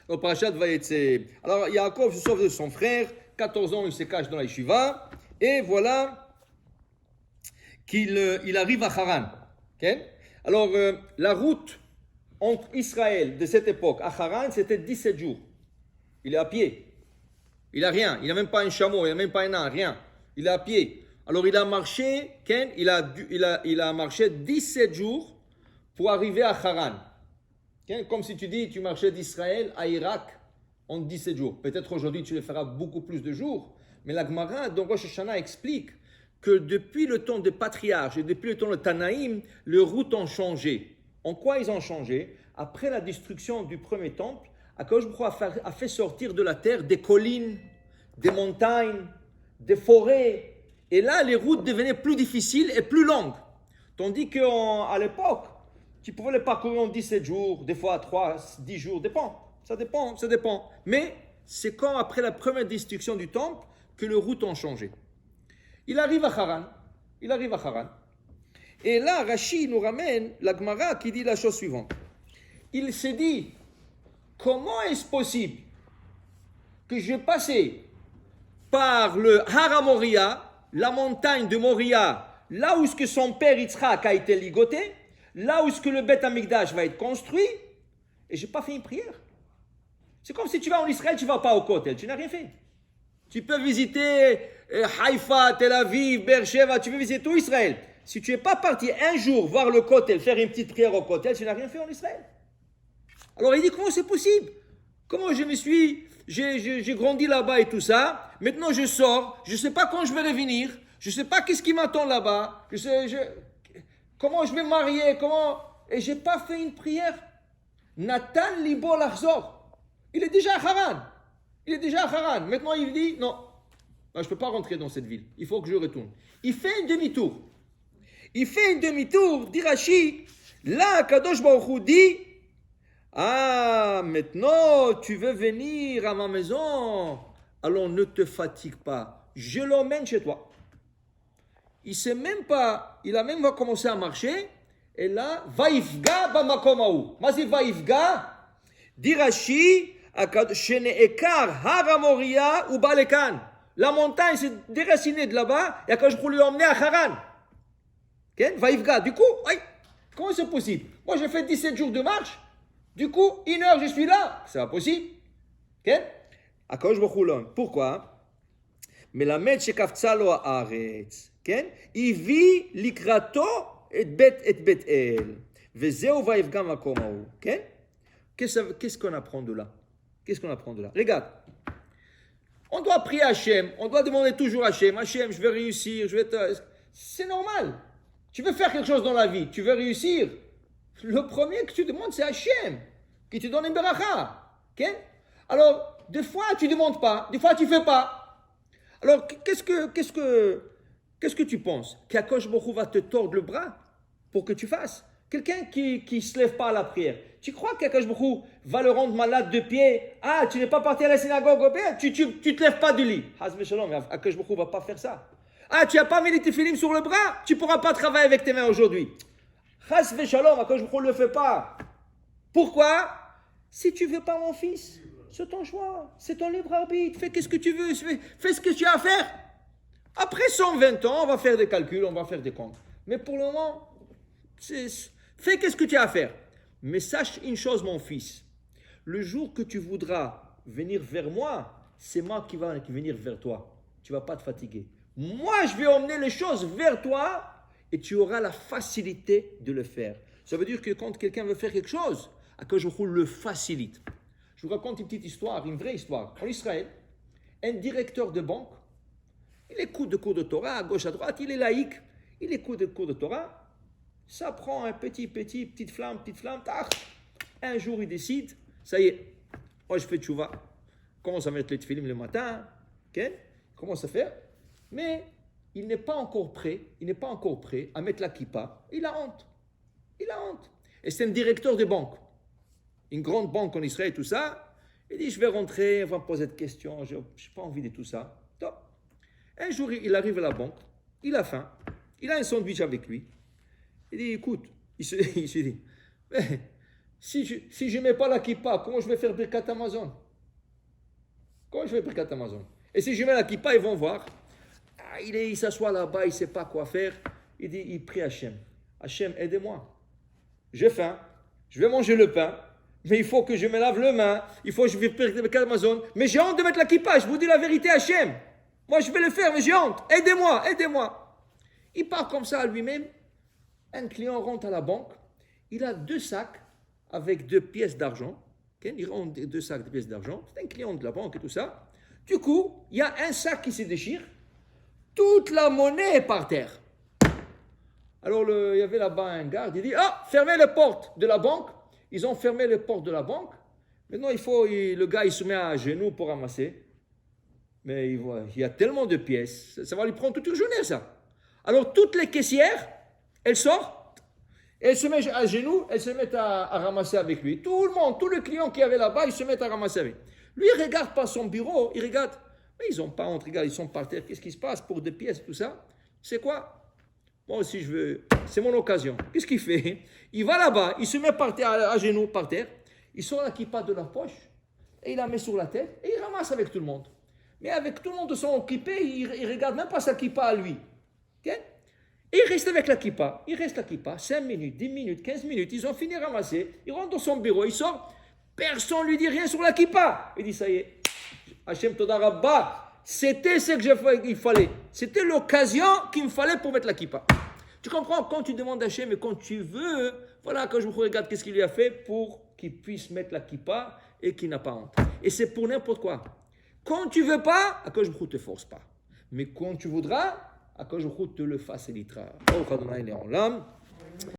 Dans Parashat Vayetze. Alors, Yaakov se sauve de son frère. 14 ans, il se cache dans la yeshiva. Et voilà qu'il arrive à Haran. Okay? Alors, la route entre Israël de cette époque à Haran, c'était 17 jours. Il est à pied. Il n'a rien. Il n'a même pas un chameau, il n'a même pas un âne, rien. Il est à pied. Alors, il a marché, Ken, il a marché 17 jours pour arriver à Haran. Okay? Comme si tu dis, tu marchais d'Israël à Irak en 17 jours. Peut-être aujourd'hui, tu le feras beaucoup plus de jours. Mais la Gemara, dans Rosh Hashanah, explique que depuis le temps des patriarches et depuis le temps de Tanaïm, les routes ont changé. En quoi ils ont changé? Après la destruction du premier temple, Akadosh Baruch Hu a fait sortir de la terre des collines, des montagnes, des forêts. Et là, les routes devenaient plus difficiles et plus longues. Tandis qu'à l'époque, tu pouvais les parcourir en 17 jours, des fois 3, 10 jours, ça dépend. Mais c'est quand après la première destruction du temple que les routes ont changé. Il arrive à Haran. Et là, Rashi nous ramène la Gemara qui dit la chose suivante. Il s'est dit, comment est-ce possible que je vais passer par le Har Moria, la montagne de Moria, là où ce que son père Yitzhak a été ligoté, là où ce que le Beth Amikdash va être construit, et je n'ai pas fait une prière. C'est comme si tu vas en Israël, tu ne vas pas au Kotel, tu n'as rien fait. Tu peux visiter Haïfa, Tel Aviv, Beersheba, tu peux visiter tout Israël. Si tu n'es pas parti un jour voir le Kotel, faire une petite prière au Kotel, tu n'as rien fait en Israël. Alors il dit, comment c'est possible? Comment j'ai grandi là-bas et tout ça. Maintenant je sors, je ne sais pas quand je vais revenir, je ne sais pas qu'est-ce qui m'attend là-bas, comment je vais me marier, et je n'ai pas fait une prière. Nathan Libo Lachzor. Il est déjà à Haran. Maintenant il dit, non, je ne peux pas rentrer dans cette ville, il faut que je retourne. Il fait un demi-tour, dit Rashi, là Kadosh Baruch Hu dit, ah, maintenant, tu veux venir à ma maison? Alors ne te fatigue pas. Je l'emmène chez toi. Il a même pas commencé à marcher. Et là, Vaifga bamakomaou. Mazi Vaifga, dit Rashi, Sheneekar Haramoria ou Balekan. La montagne s'est déracinée de là-bas et quand je voulais l'emmener à Haran. Okay? Vaifga. Du coup, comment c'est possible? Moi, j'ai fait 17 jours de marche. Du coup, 1 heure, je suis là. C'est pas possible. Okay? Akadosh Baruch Hu. Pourquoi? Mais la met shekafza lo haaretz. Il vit likrato et bet el. Vezeu vaivga makom hahu. Qu'est-ce qu'on apprend de là? Regarde. On doit prier à Hachem. On doit demander toujours à Hachem. Hachem, je vais réussir. C'est normal. Tu veux faire quelque chose dans la vie. Tu veux réussir. Le premier que tu demandes, c'est Hachem, qui te donne une beracha. Okay? Alors, des fois, tu ne demandes pas, des fois, tu ne fais pas. Alors, qu'est-ce que tu penses? Qu'Akadosh Baruch Hu va te tordre le bras pour que tu fasses? Quelqu'un qui ne se lève pas à la prière, tu crois qu'Akadosh Baruch Hu va le rendre malade de pied? Ah, tu n'es pas parti à la synagogue, tu ne te lèves pas du lit. Hazve Shalom, Akadosh Baruch Hu ne va pas faire ça. Ah, tu n'as pas mis les tefillim sur le bras, tu ne pourras pas travailler avec tes mains aujourd'hui. Chas v'shalom, Akadosh Baruch Hu ne le fait pas. Pourquoi? Si tu ne veux pas, mon fils, c'est ton choix, c'est ton libre arbitre, fais ce que tu veux, fais ce que tu as à faire. Après 120 ans, on va faire des calculs, on va faire des comptes. Mais pour le moment, fais ce que tu as à faire. Mais sache une chose, mon fils, le jour que tu voudras venir vers moi, c'est moi qui vais venir vers toi. Tu ne vas pas te fatiguer. Moi, je vais emmener les choses vers toi et tu auras la facilité de le faire. Ça veut dire que quand quelqu'un veut faire quelque chose, Akadosh Baruch Hu le facilite. Je vous raconte une petite histoire, une vraie histoire. En Israël, un directeur de banque, il écoute des cours de Torah à gauche, à droite, il est laïque, il écoute des cours de Torah, ça prend un petite flamme, tac. Un jour, il décide, ça y est, moi je fais tchouva, commence à mettre les tefillim le matin, okay? Commence à faire, mais il n'est pas encore prêt à mettre la kippa, il a honte. Et c'est un directeur de banque, une grande banque en Israël, tout ça, il dit, je vais rentrer, on va me poser des questions, je n'ai pas envie de tout ça. Donc, un jour, il arrive à la banque, il a faim, il a un sandwich avec lui. Il dit, écoute, il se dit, mais Si je ne mets pas la kippa, comment je vais faire Birkat Amazon? Comment je vais Birkat Amazon? Et si je mets la kippa, ils vont voir. Ah, il s'assoit là-bas, il ne sait pas quoi faire. Il prie Hachem. Hachem, aidez-moi. J'ai faim. Je vais manger le pain. Mais il faut que je me lave les mains. Il faut que je fasse Birkat Amazon. Mais j'ai honte de mettre la kippa. Je vous dis la vérité, Hachem. Moi, je vais le faire, mais j'ai honte. Aidez-moi, aidez-moi. Il part comme ça à lui-même. Un client rentre à la banque. Il a 2 sacs avec 2 pièces d'argent. Il rentre 2 sacs de pièces d'argent. C'est un client de la banque et tout ça. Du coup, il y a un sac qui se déchire. Toute la monnaie est par terre. Alors, il y avait là-bas un garde. Il dit, fermez les portes de la banque. Ils ont fermé les portes de la banque. Maintenant, le gars, il se met à genoux pour ramasser. Mais il y a tellement de pièces. Ça va lui prendre toute une journée, ça. Alors, toutes les caissières, elles sortent. Elles se mettent à genoux. Elles se mettent à ramasser avec lui. Tout le monde, tous les clients qui avaient là-bas, ils se mettent à ramasser avec lui. Lui, il ne regarde pas son bureau. Il regarde. Mais ils n'ont pas honte. Regarde, ils sont par terre. Qu'est-ce qui se passe pour des pièces, tout ça? C'est quoi? Moi aussi, je veux. C'est mon occasion. Qu'est-ce qu'il fait? Il va là-bas, il se met par terre, à genoux par terre, il sort la kippa de la poche, et il la met sur la tête, et il ramasse avec tout le monde. Mais avec tout le monde sont occupés, il ne regarde même pas sa kippa à lui. Okay? Et il reste avec la kippa. Il reste la kippa, 5 minutes, 10 minutes, 15 minutes, ils ont fini de ramasser, il rentre dans son bureau, il sort, personne ne lui dit rien sur la kippa. Il dit, ça y est, Hachem Toda Rabba, c'était ce qu'il fallait. C'était l'occasion qu'il me fallait pour mettre la kippa. Tu comprends? Quand tu demandes à Hachem et quand tu veux, voilà, quand je regarde qu'est-ce qu'il lui a fait pour qu'il puisse mettre la kippa et qu'il n'a pas honte. Et c'est pour n'importe quoi. Quand tu veux pas, Akadosh Baruch Hu te force pas. Mais quand tu voudras, Akadosh Baruch Hu te le facilitera.